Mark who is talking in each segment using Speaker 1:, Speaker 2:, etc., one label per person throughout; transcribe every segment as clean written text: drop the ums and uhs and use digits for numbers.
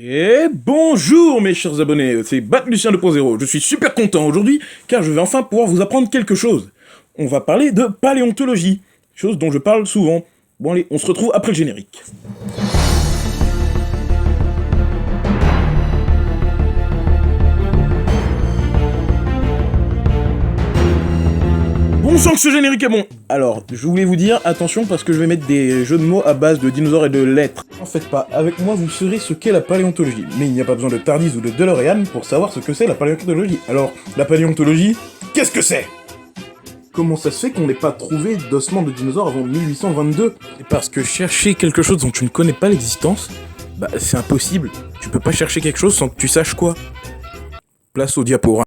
Speaker 1: Et bonjour mes chers abonnés, c'est Batlucien 2.0. Je suis super content aujourd'hui car je vais enfin pouvoir vous apprendre quelque chose. On va parler de paléontologie, chose dont je parle souvent. Bon allez, on se retrouve après le générique. Bon sang que ce générique est bon. Alors, je voulais vous dire, attention parce que je vais mettre des jeux de mots à base de dinosaures et de lettres. En faites pas, avec moi vous saurez ce qu'est la paléontologie. Mais il n'y a pas besoin de Tardis ou de DeLorean pour savoir ce que c'est la paléontologie. Alors, la paléontologie, qu'est-ce que c'est? Comment ça se fait qu'on n'ait pas trouvé d'ossements de dinosaures avant 1822? C'est parce que chercher quelque chose dont tu ne connais pas l'existence, bah c'est impossible. Tu peux pas chercher quelque chose sans que tu saches quoi. Place au diapo.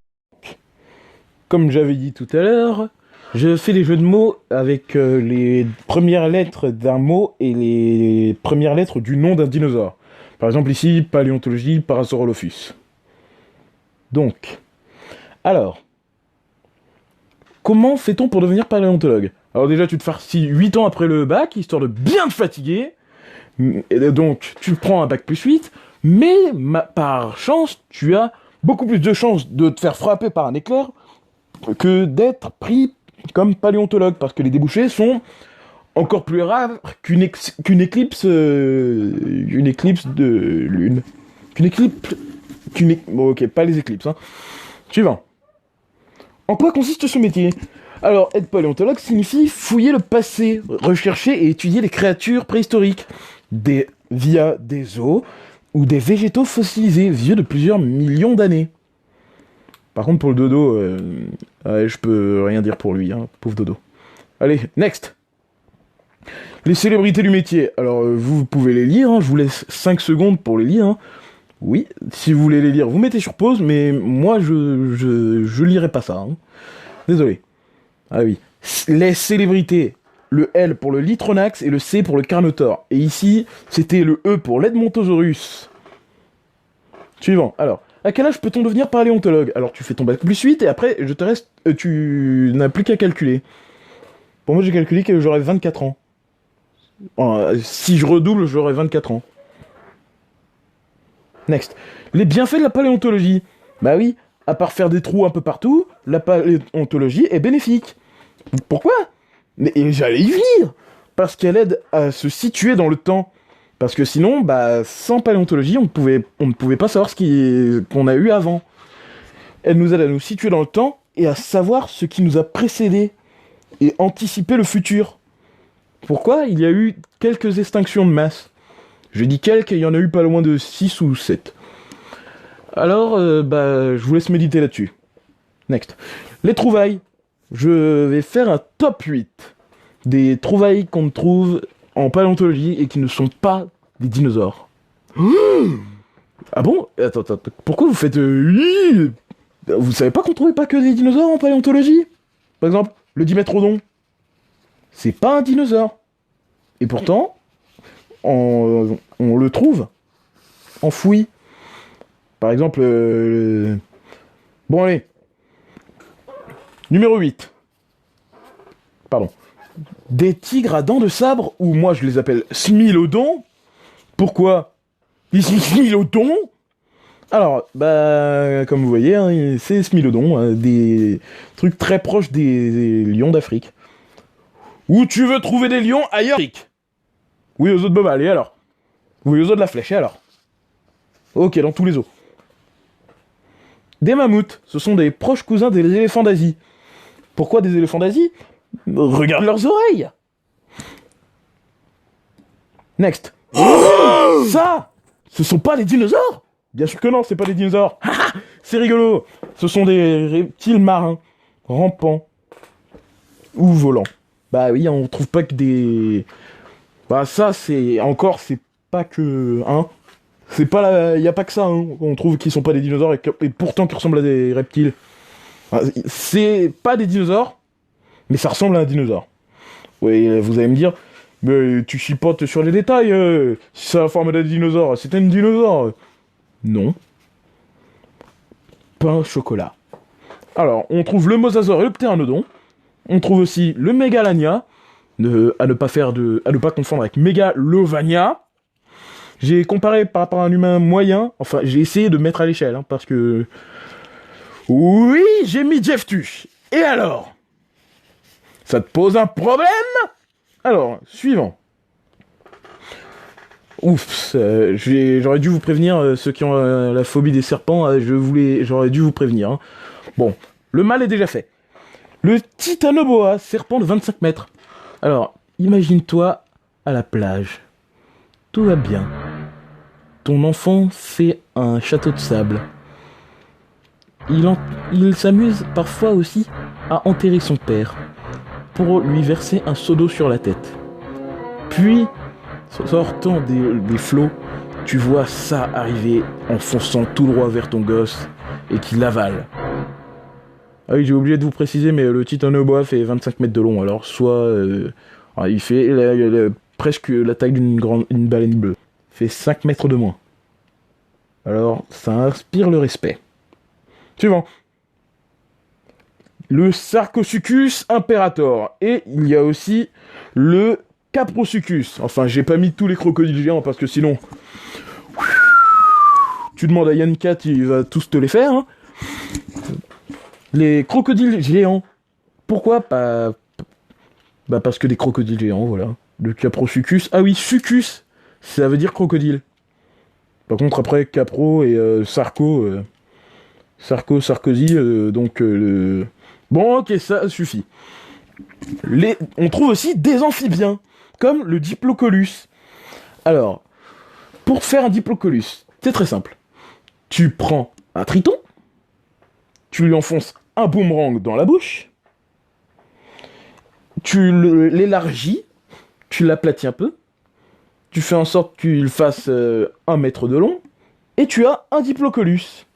Speaker 1: Comme j'avais dit tout à l'heure, je fais des jeux de mots avec les premières lettres d'un mot et les premières lettres du nom d'un dinosaure. Par exemple ici, paléontologie, Parasaurolophus. Donc, alors, comment fait-on pour devenir paléontologue? Alors déjà, tu te farcis 8 ans après le bac, histoire de bien te fatiguer. Et donc, tu prends un bac plus 8, mais par chance, tu as beaucoup plus de chances de te faire frapper par un éclair que d'être pris comme paléontologue, parce que les débouchés sont encore plus rares qu'une éclipse de lune. Bon, ok, pas les éclipses, hein. Suivant. En quoi consiste ce métier? Alors, être paléontologue signifie fouiller le passé, rechercher et étudier les créatures préhistoriques, via des os ou des végétaux fossilisés, vieux de plusieurs millions d'années. Par contre, pour le dodo, je peux rien dire pour lui, hein, pauvre dodo. Allez, next. Les célébrités du métier. Alors, vous pouvez les lire, hein, je vous laisse 5 secondes pour les lire. Hein. Oui, si vous voulez les lire, vous mettez sur pause, mais moi, je lirai pas ça. Hein. Désolé. Ah oui. Les célébrités. Le L pour le Litronax et le C pour le Carnotaure. Et ici, c'était le E pour l'Edmontosaurus. Suivant. Alors, à quel âge peut-on devenir paléontologue? Alors, tu fais ton bac plus 8 et après, tu n'as plus qu'à calculer. Pour moi, j'ai calculé que j'aurais 24 ans. Si je redouble, j'aurais 24 ans. Next. Les bienfaits de la paléontologie. Bah oui, à part faire des trous un peu partout, la paléontologie est bénéfique. Pourquoi? Mais j'allais y venir. Parce qu'elle aide à se situer dans le temps. Parce que sinon, bah, sans paléontologie, on ne pouvait pas savoir qu'on a eu avant. Elle nous aide à nous situer dans le temps et à savoir ce qui nous a précédé et anticiper le futur. Pourquoi? Il y a eu quelques extinctions de masse. Je dis quelques, il y en a eu pas loin de 6 ou 7. Alors, je vous laisse méditer là-dessus. Next. Les trouvailles. Je vais faire un top 8 des trouvailles qu'on trouve en paléontologie et qui ne sont pas des dinosaures. Ah bon? Attends, pourquoi vous faites... Vous savez pas qu'on trouvait pas que des dinosaures en paléontologie? Par exemple, le Dimetrodon. C'est pas un dinosaure. Et pourtant, on le trouve enfoui. Par exemple, Bon allez. Numéro 8. Pardon. Des tigres à dents de sabre, ou moi je les appelle smilodons. Pourquoi? Ils sont smilodons? Alors, comme vous voyez, hein, c'est smilodons, hein, des trucs très proches des lions d'Afrique. Où tu veux trouver des lions ailleurs? Oui, aux os de Bomal, et alors? Oui, aux os de la flèche, et alors? Ok, dans tous les os. Des mammouths, ce sont des proches cousins des éléphants d'Asie. Pourquoi des éléphants d'Asie? Regarde leurs oreilles. Next. Ça, ce sont pas des dinosaures? Bien sûr que non, c'est pas des dinosaures. C'est rigolo. Ce sont des reptiles marins, rampants ou volants. Bah oui, on trouve pas que des... Bah ça, c'est pas que... Hein. C'est pas y a pas que ça, hein. On trouve qu'ils sont pas des dinosaures et pourtant qu'ils ressemblent à des reptiles. C'est pas des dinosaures, mais ça ressemble à un dinosaure. Oui, vous allez me dire, mais tu chipotes sur les détails, si c'est la forme d'un dinosaure, c'est un dinosaure. Non. Pain chocolat. Alors, on trouve le mosasaure et le ptéranodon. On trouve aussi le mégalania, à ne pas confondre avec mégalovania. J'ai comparé par rapport à un humain moyen, enfin j'ai essayé de mettre à l'échelle, hein, parce que... Oui, j'ai mis Jeff Tuch. Et alors? Ça te pose un problème? Alors, suivant. Ouf, j'aurais dû vous prévenir, ceux qui ont la phobie des serpents, j'aurais dû vous prévenir. Hein. Bon, le mal est déjà fait. Le Titanoboa, serpent de 25 mètres. Alors, imagine-toi à la plage. Tout va bien. Ton enfant fait un château de sable. Il s'amuse parfois aussi à enterrer son père pour lui verser un seau d'eau sur la tête. Puis, sortant des flots, tu vois ça arriver en fonçant tout droit vers ton gosse et qui l'avale. Ah oui, j'ai oublié de vous préciser, mais le Titanoboa fait 25 mètres de long, alors soit... il fait presque la taille une baleine bleue. Il fait 5 mètres de moins. Alors, ça inspire le respect. Suivant. Le Sarcosuchus imperator. Et il y a aussi le Caprosuchus. Enfin, j'ai pas mis tous les crocodiles géants parce que sinon... Tu demandes à Yann Cat, il va tous te les faire. Hein. Les crocodiles géants. Pourquoi pas... Bah parce que des crocodiles géants, voilà. Le Caprosuchus. Ah oui, succus, ça veut dire crocodile. Par contre, après, Capro et Sarkozy, donc... Bon, ok, ça suffit. On trouve aussi des amphibiens, comme le Diplocolus. Alors, pour faire un Diplocolus, c'est très simple. Tu prends un triton, tu lui enfonces un boomerang dans la bouche, tu l'élargis, tu l'aplatis un peu, tu fais en sorte qu'il fasse 1 mètre de long, et tu as un Diplocolus.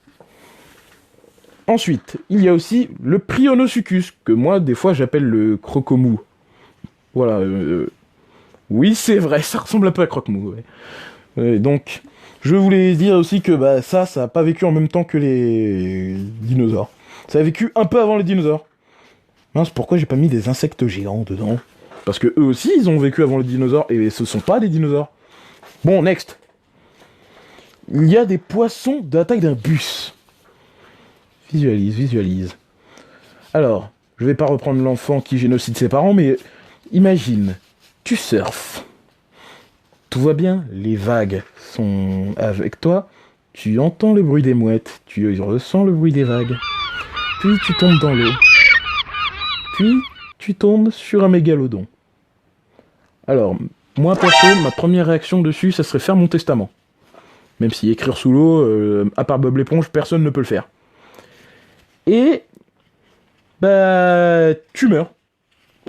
Speaker 1: Ensuite, il y a aussi le Prionosuchus, que moi, des fois, j'appelle le crocomou. Voilà. Oui, c'est vrai, ça ressemble un peu à crocomou. Ouais. Donc, je voulais dire aussi que ça n'a pas vécu en même temps que les dinosaures. Ça a vécu un peu avant les dinosaures. Mince, pourquoi j'ai pas mis des insectes géants dedans? Parce que eux aussi, ils ont vécu avant les dinosaures, et ce sont pas des dinosaures. Bon, next. Il y a des poissons de la taille d'un bus. Visualise. Alors, je vais pas reprendre l'enfant qui génocide ses parents, mais imagine, tu surfes. Tout va bien, les vagues sont avec toi, tu entends le bruit des mouettes, tu ressens le bruit des vagues. Puis tu tombes dans l'eau. Puis tu tombes sur un mégalodon. Alors, moi perso, ma première réaction dessus, ça serait faire mon testament. Même si écrire sous l'eau, à part Bob l'éponge, personne ne peut le faire. Et tu meurs.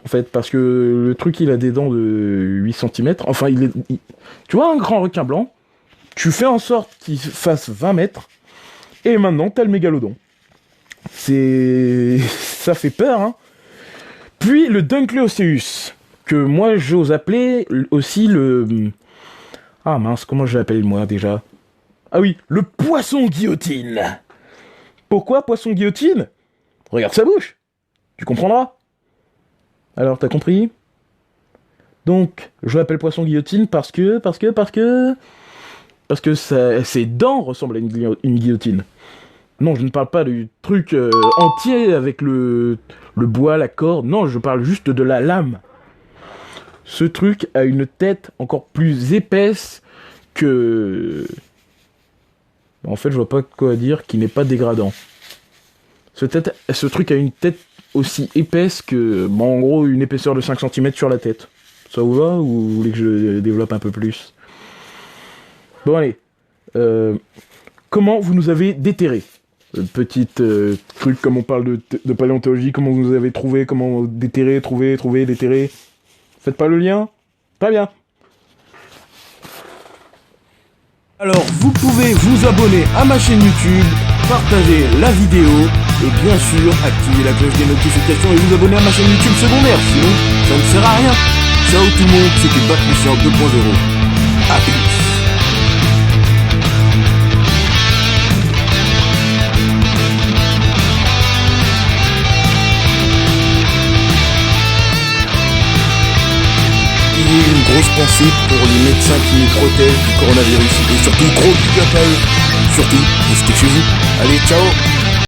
Speaker 1: En fait, parce que le truc, il a des dents de 8 cm. Enfin, tu vois un grand requin blanc, tu fais en sorte qu'il fasse 20 mètres, et maintenant, t'as le mégalodon. Ça fait peur, hein. Puis, le Dunkleosteus, que moi, j'ose appeler aussi le... Ah mince, comment je l'appelle, moi, déjà? Ah oui, le poisson guillotine. Pourquoi poisson guillotine? Regarde sa bouche. Tu comprendras. Alors, t'as compris? Donc, je l'appelle poisson guillotine parce que ses dents ressemblent à une guillotine. Non, je ne parle pas du truc entier avec le bois, la corde. Non, je parle juste de la lame. Ce truc a une tête encore plus épaisse que... En fait, je vois pas quoi dire qui n'est pas dégradant. Ce truc a une tête aussi épaisse que, en gros, une épaisseur de 5 cm sur la tête. Ça vous va ou vous voulez que je développe un peu plus? Bon, allez. Comment vous nous avez déterré? Petite truc, comme on parle de paléontologie, comment vous nous avez trouvé, comment déterrer, trouver, déterrer. Faites pas le lien? Très bien. Alors, vous pouvez vous abonner à ma chaîne YouTube, partager la vidéo, et bien sûr, activer la cloche des notifications et vous abonner à ma chaîne YouTube secondaire, sinon, ça ne sert à rien. Ciao tout le monde, c'était Patricia 2.0. A plus. Une grosse
Speaker 2: pensée pour les médecins qui nous protègent du coronavirus. Et surtout, gros big up à eux. Surtout, restez chez vous. Allez, ciao.